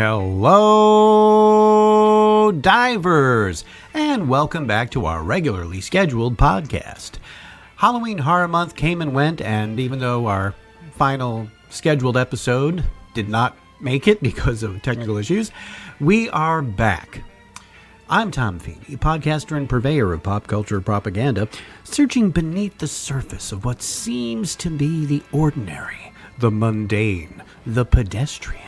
Hello, divers, and welcome back to our regularly scheduled podcast. Halloween Horror Month came and went, and even though our final scheduled episode did not make it because of technical issues, we are back. I'm Tom Feeney, podcaster and purveyor of pop culture propaganda, searching beneath the surface of what seems to be the ordinary, the mundane, the pedestrian.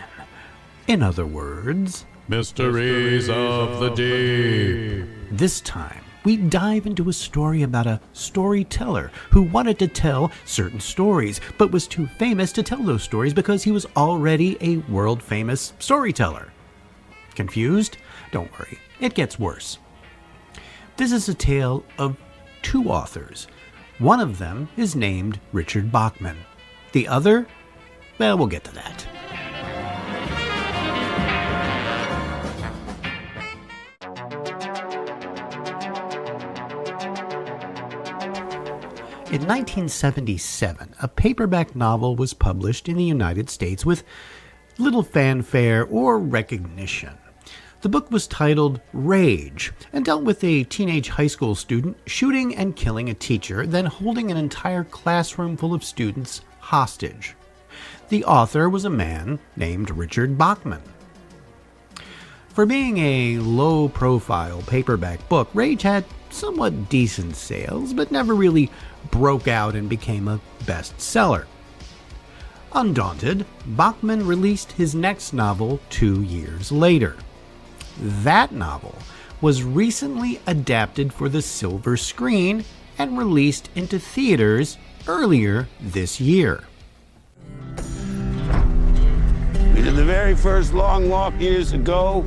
In other words, Mysteries of the Deep. This time, we dive into a story about a storyteller who wanted to tell certain stories, but was too famous to tell those stories because he was already a world-famous storyteller. Confused? Don't worry, it gets worse. This is a tale of two authors. One of them is named Richard Bachman. The other? Well, we'll get to that. In 1977, a paperback novel was published in the United States with little fanfare or recognition. The book was titled Rage and dealt with a teenage high school student shooting and killing a teacher, then holding an entire classroom full of students hostage. The author was a man named Richard Bachman. For being a low-profile paperback book, Rage had somewhat decent sales, but never really broke out and became a bestseller. Undaunted, Bachman released his next novel 2 years later. That novel was recently adapted for the silver screen and released into theaters earlier this year. We did the very first long walk years ago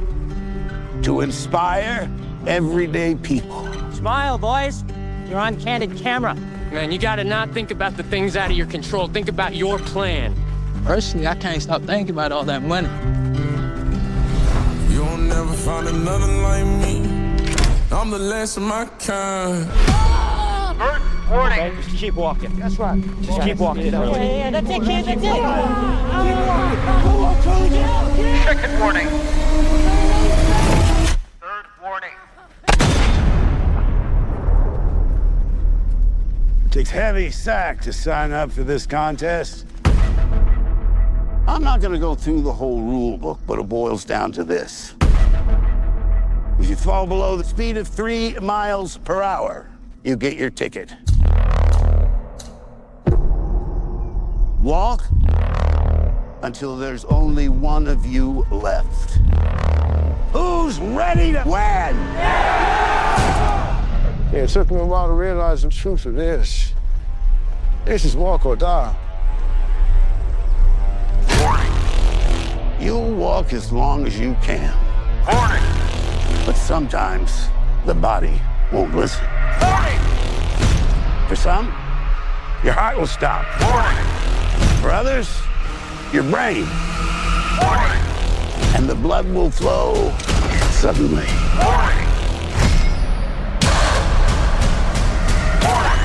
to inspire everyday people. Smile, boys. You're on candid camera. Man, you gotta not think about the things out of your control. Think about your plan. Personally, I can't stop thinking about all that money. You'll never find another like me. I'm the last of my kind. Warning. Okay, just keep walking. That's right. Just keep walking. Yeah, that's it, kid. That's it. Second warning. Third warning. It takes heavy sack to sign up for this contest. I'm not going to go through the whole rule book, but it boils down to this. If you fall below the speed of 3 miles per hour, you get your ticket. Walk until there's only one of you left. Who's ready to win? It took me a while to realize the truth of this. This is walk or die. Warning. You'll walk as long as you can. Warning. But sometimes the body won't listen. Warning. For some, your heart will stop. Warning. For others, your brain. Warning. And the blood will flow suddenly. Warning. Warning.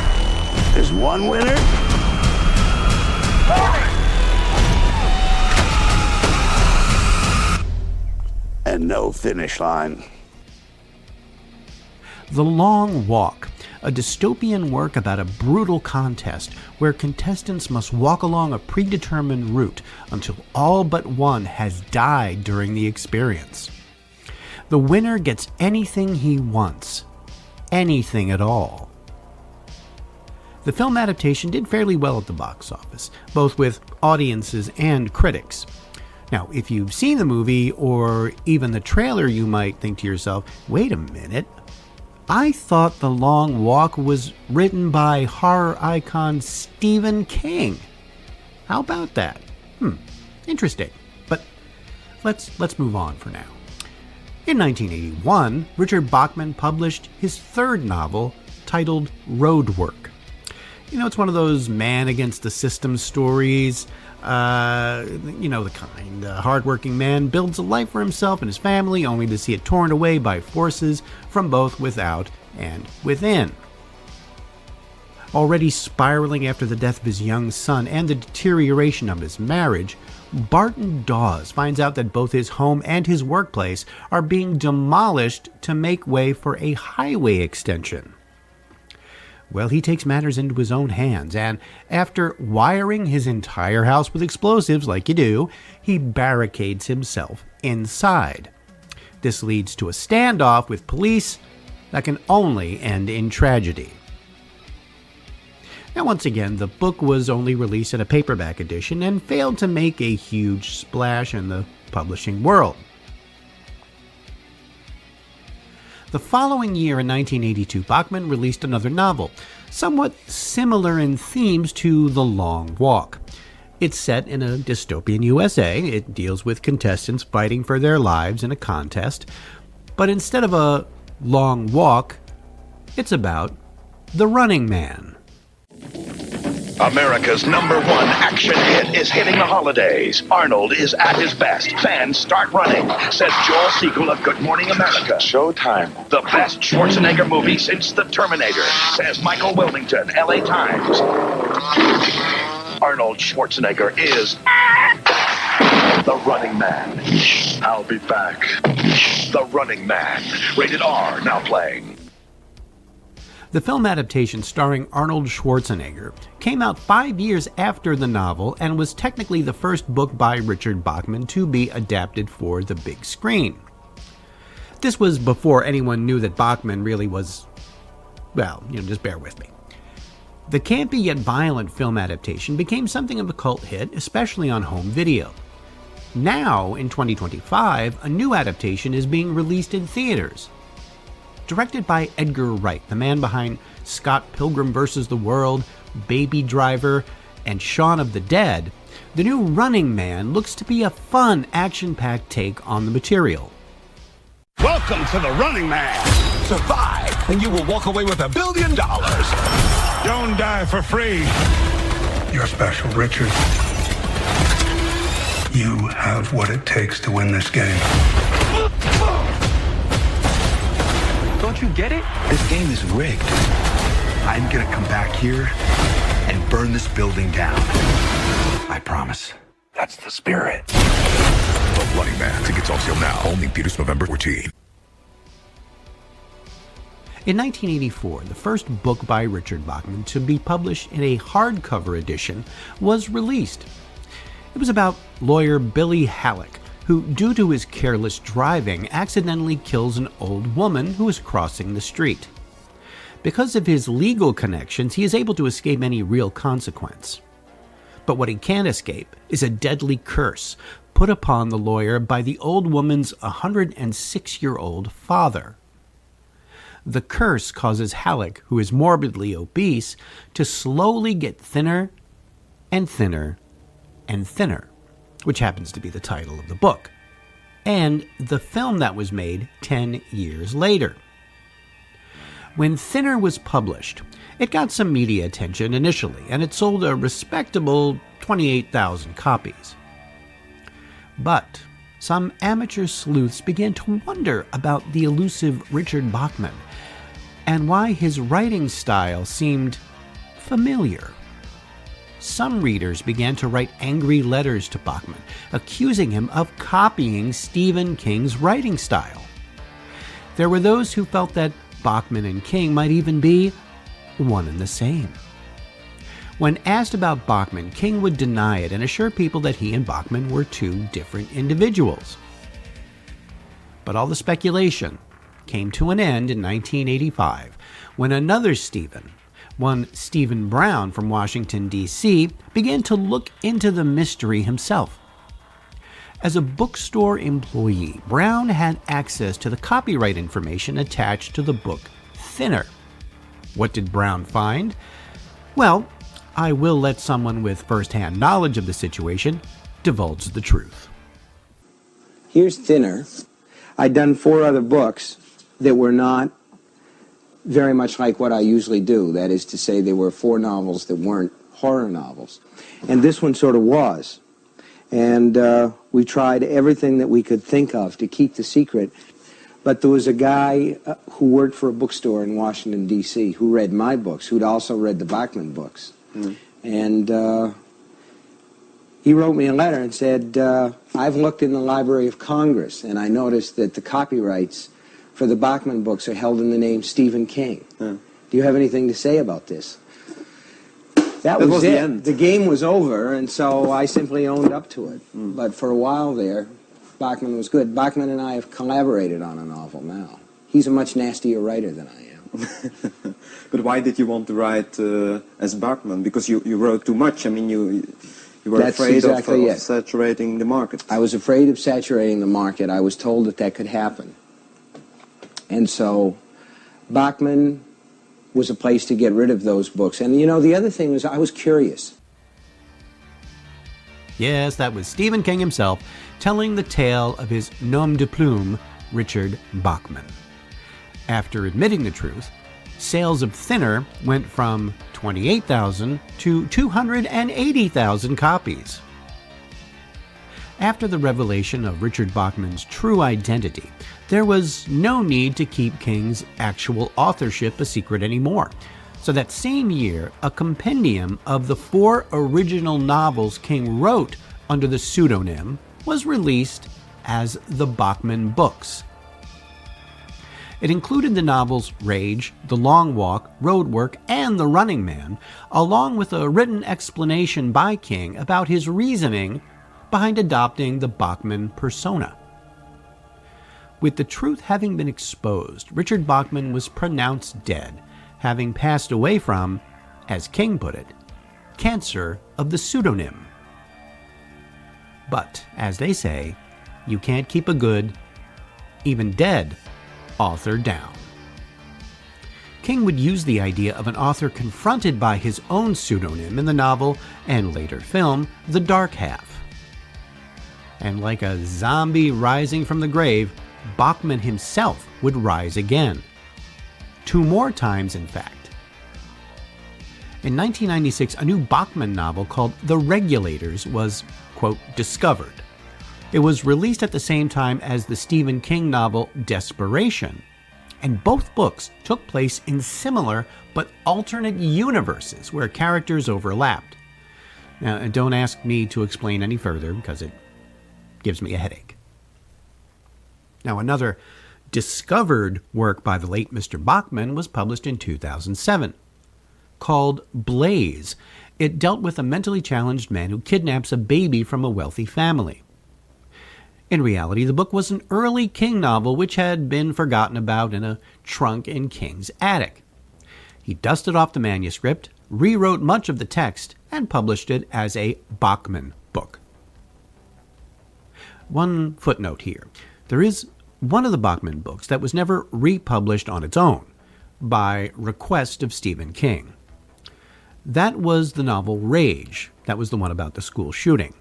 There's one winner. Warning. And no finish line. The Long Walk, a dystopian work about a brutal contest where contestants must walk along a predetermined route until all but one has died during the experience. The winner gets anything he wants. Anything at all. The film adaptation did fairly well at the box office, both with audiences and critics. Now, if you've seen the movie or even the trailer, you might think to yourself, wait a minute, I thought The Long Walk was written by horror icon Stephen King. How about that? Interesting. But let's move on for now. In 1981, Richard Bachman published his third novel titled Roadwork. You know, it's one of those man against the system stories. The kind. A hardworking man builds a life for himself and his family only to see it torn away by forces from both without and within. Already spiraling after the death of his young son and the deterioration of his marriage, Barton Dawes finds out that both his home and his workplace are being demolished to make way for a highway extension. Well, he takes matters into his own hands, and after wiring his entire house with explosives like you do, he barricades himself inside. This leads to a standoff with police that can only end in tragedy. Now, once again, the book was only released in a paperback edition and failed to make a huge splash in the publishing world. The following year, in 1982, Bachman released another novel, somewhat similar in themes to The Long Walk. It's set in a dystopian USA. It deals with contestants fighting for their lives in a contest. But instead of a long walk, it's about the Running Man. America's #1 action hit is hitting the holidays. Arnold is at his best. Fans start running, says Joel Siegel of Good Morning America. Showtime. The best Schwarzenegger movie since The Terminator, says Michael Wilmington, LA Times. Arnold Schwarzenegger is the Running Man. I'll be back. The Running Man. Rated R, now playing. The film adaptation starring Arnold Schwarzenegger came out 5 years after the novel and was technically the first book by Richard Bachman to be adapted for the big screen. This was before anyone knew that Bachman really was, well, just bear with me. The campy yet violent film adaptation became something of a cult hit, especially on home video. Now, in 2025, a new adaptation is being released in theaters. Directed by Edgar Wright, the man behind Scott Pilgrim vs. the World, Baby Driver, and Shaun of the Dead, the new Running Man looks to be a fun, action-packed take on the material. Welcome to the Running Man. Survive, and you will walk away with $1 billion. Don't die for free. You're special, Richard. You have what it takes to win this game. Don't you get it? This game is rigged. I'm gonna come back here and burn this building down. I promise. That's the spirit. The Running Man. Tickets on sale now. Only theaters November 14. In 1984, the first book by Richard Bachman to be published in a hardcover edition was released. It was about lawyer Billy Halleck, who, due to his careless driving, accidentally kills an old woman who is crossing the street. Because of his legal connections, he is able to escape any real consequence. But what he can't escape is a deadly curse put upon the lawyer by the old woman's 106-year-old father. The curse causes Halleck, who is morbidly obese, to slowly get thinner and thinner and thinner, which happens to be the title of the book, and the film that was made 10 years later. When Thinner was published, it got some media attention initially, and it sold a respectable 28,000 copies. But some amateur sleuths began to wonder about the elusive Richard Bachman and why his writing style seemed familiar. Some readers began to write angry letters to Bachman, accusing him of copying Stephen King's writing style. There were those who felt that Bachman and King might even be one and the same. When asked about Bachman, King would deny it and assure people that he and Bachman were two different individuals. But all the speculation came to an end in 1985 when another Stephen, one Stephen Brown from Washington, D.C., began to look into the mystery himself. As a bookstore employee, Brown had access to the copyright information attached to the book Thinner. What did Brown find? Well, I will let someone with first-hand knowledge of the situation divulge the truth. Here's Thinner. I'd done 4 other books that were not very much like what I usually do. That is to say, there were 4 novels that weren't horror novels. And this one sort of was. And we tried everything that we could think of to keep the secret. But there was a guy who worked for a bookstore in Washington, D.C., who read my books, who'd also read the Bachman books. And, he wrote me a letter and said, I've looked in the Library of Congress, and I noticed that the copyrights for the Bachman books are held in the name Stephen King. Do you have anything to say about this? That was it. The end. The game was over, and so I simply owned up to it. But for a while there, Bachman was good. Bachman and I have collaborated on a novel now. He's a much nastier writer than I am. But why did you want to write as Bachman? Because you wrote too much. I mean, you were afraid of saturating the market. I was afraid of saturating the market. I was told that that could happen. And so Bachman was a place to get rid of those books. And, you know, the other thing was I was curious. Yes, that was Stephen King himself telling the tale of his nom de plume, Richard Bachman. After admitting the truth, sales of Thinner went from 28,000 to 280,000 copies. After the revelation of Richard Bachman's true identity, there was no need to keep King's actual authorship a secret anymore. So that same year, a compendium of the 4 original novels King wrote under the pseudonym was released as the Bachman Books. It included the novels Rage, The Long Walk, Roadwork, and The Running Man, along with a written explanation by King about his reasoning behind adopting the Bachman persona. With the truth having been exposed, Richard Bachman was pronounced dead, having passed away from, as King put it, cancer of the pseudonym. But, as they say, you can't keep a good, even dead, author down. King would use the idea of an author confronted by his own pseudonym in the novel and later film, The Dark Half. And like a zombie rising from the grave, Bachman himself would rise again. 2 more times, in fact. In 1996, a new Bachman novel called The Regulators was, quote, discovered. It was released at the same time as the Stephen King novel Desperation, and both books took place in similar but alternate universes where characters overlapped. Now, don't ask me to explain any further because it gives me a headache. Now, another discovered work by the late Mr. Bachman was published in 2007. Called Blaze, it dealt with a mentally challenged man who kidnaps a baby from a wealthy family. In reality, the book was an early King novel which had been forgotten about in a trunk in King's attic. He dusted off the manuscript, rewrote much of the text, and published it as a Bachman book. One footnote here. There is one of the Bachman books that was never republished on its own, by request of Stephen King. That was the novel Rage. That was the one about the school shooting.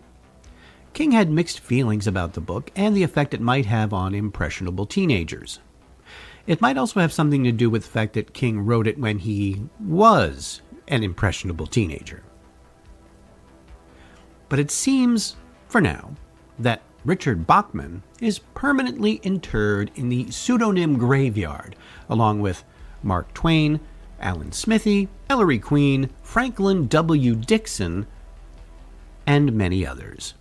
King had mixed feelings about the book and the effect it might have on impressionable teenagers. It might also have something to do with the fact that King wrote it when he was an impressionable teenager. But it seems, for now, that Richard Bachman is permanently interred in the pseudonym graveyard, along with Mark Twain, Alan Smithy, Ellery Queen, Franklin W. Dixon, and many others.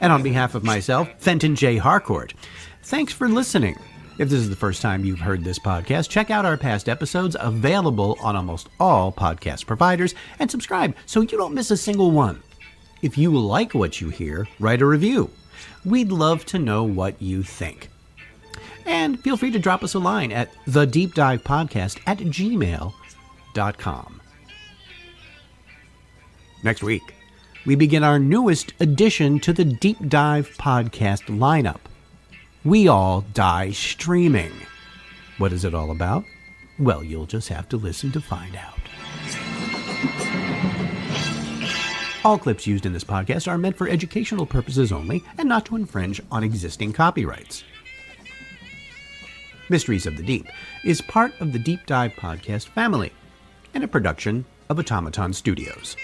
And on behalf of myself, Fenton J. Harcourt, thanks for listening. If this is the first time you've heard this podcast, check out our past episodes available on almost all podcast providers and subscribe so you don't miss a single one. If you like what you hear, write a review. We'd love to know what you think. And feel free to drop us a line at thedeepdivepodcast@gmail.com. Next week, we begin our newest addition to the Deep Dive podcast lineup. We All Die Streaming. What is it all about? Well, you'll just have to listen to find out. All clips used in this podcast are meant for educational purposes only and not to infringe on existing copyrights. Mysteries of the Deep is part of the Deep Dive podcast family and a production of Automaton Studios.